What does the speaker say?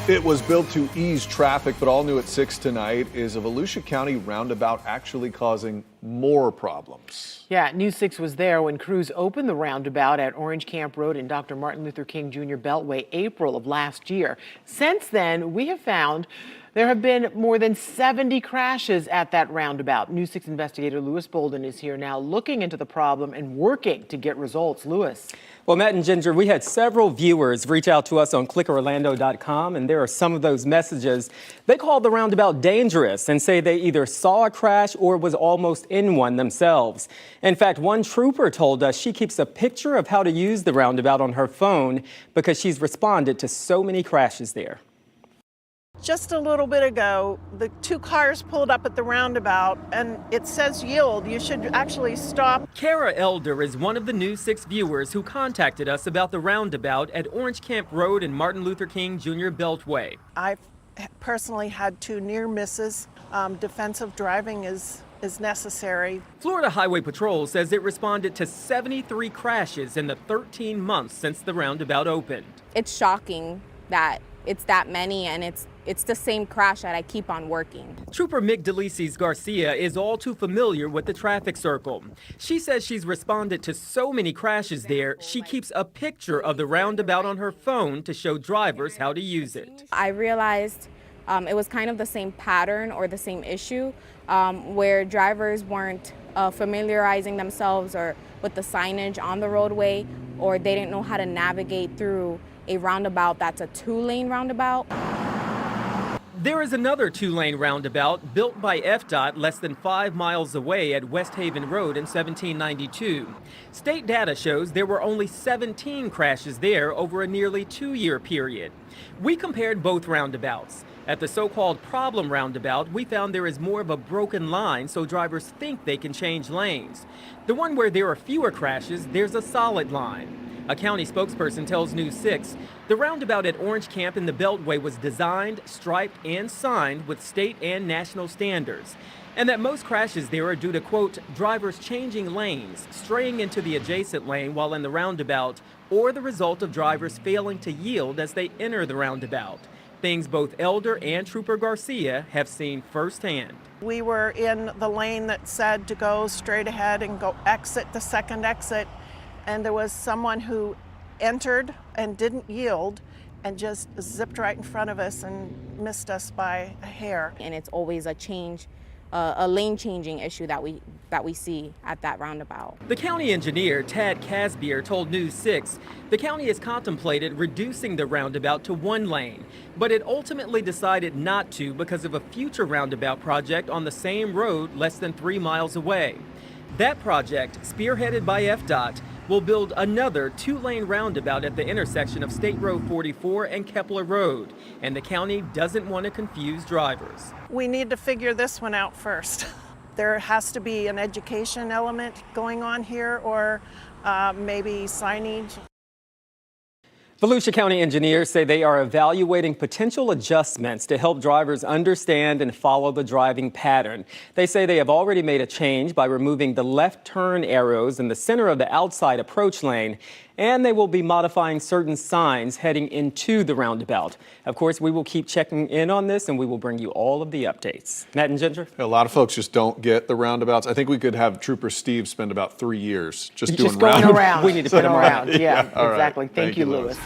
It was built to ease traffic, but all new at 6 tonight is a Volusia County roundabout actually causing more problems. Yeah, News 6 was there when crews opened the roundabout at Orange Camp Road and Dr. Martin Luther King Jr. Beltway April of last year. Since then, we have found there have been more than 70 crashes at that roundabout. News 6 investigator Lewis Bolden is here now looking into the problem and working to get results. Lewis. Well, Matt and Ginger, we had several viewers reach out to us on clickorlando.com, and there are some of those messages. They called the roundabout dangerous and say they either saw a crash or was almost in one themselves. In fact, one trooper told us she keeps a picture of how to use the roundabout on her phone because she's responded to so many crashes there. Just a little bit ago, the two cars pulled up at the roundabout and it says yield. You should actually stop. Kara Elder is one of the News 6 viewers who contacted us about the roundabout at Orange Camp Road and Martin Luther King Jr. Beltway. I've personally had two near misses. Defensive driving is necessary. Florida Highway Patrol says it responded to 73 crashes in the 13 months since the roundabout opened. It's shocking that it's that many, and it's the same crash that I keep on working. Trooper Mick DeLices Garcia is all too familiar with the traffic circle. She says she's responded to so many crashes there, she keeps a picture of the roundabout on her phone to show drivers how to use it. I realized it was kind of the same pattern or the same issue where drivers weren't familiarizing themselves or with the signage on the roadway, or they didn't know how to navigate through a roundabout that's a two-lane roundabout. There is another two-lane roundabout built by FDOT less than 5 miles away at West Haven Road in 1792. State data shows there were only 17 crashes there over a nearly 2-year period. We compared both roundabouts. At the so-called problem roundabout, we found there is more of a broken line, so drivers think they can change lanes. The one where there are fewer crashes, there's a solid line. A county spokesperson tells News 6 the roundabout at Orange Camp in the Beltway was designed, striped, and signed with state and national standards, and that most crashes there are due to, quote, drivers changing lanes, straying into the adjacent lane while in the roundabout, or the result of drivers failing to yield as they enter the roundabout. Things both Elder and Trooper Garcia have seen firsthand. We were in the lane that said to go straight ahead and go exit the second exit, and there was someone who entered and didn't yield and just zipped right in front of us and missed us by a hair. And it's always a lane changing issue that we see at that roundabout. The county engineer, Tad Casbier, told News 6 the county has contemplated reducing the roundabout to 1 lane, but it ultimately decided not to because of a future roundabout project on the same road less than 3 miles away. That project, spearheaded by FDOT, will build another 2-lane roundabout at the intersection of State Road 44 and Kepler Road, and the county doesn't want to confuse drivers. We need to figure this one out first. There has to be an education element going on here, or maybe signage. Volusia County engineers say they are evaluating potential adjustments to help drivers understand and follow the driving pattern. They say they have already made a change by removing the left turn arrows in the center of the outside approach lane, and they will be modifying certain signs heading into the roundabout. Of course, we will keep checking in on this, and we will bring you all of the updates. Matt and Ginger? A lot of folks just don't get the roundabouts. I think we could have Trooper Steve spend about 3 years just doing going roundabouts. around. We need to put him around. Yeah, all right. exactly. Thank you, Lewis.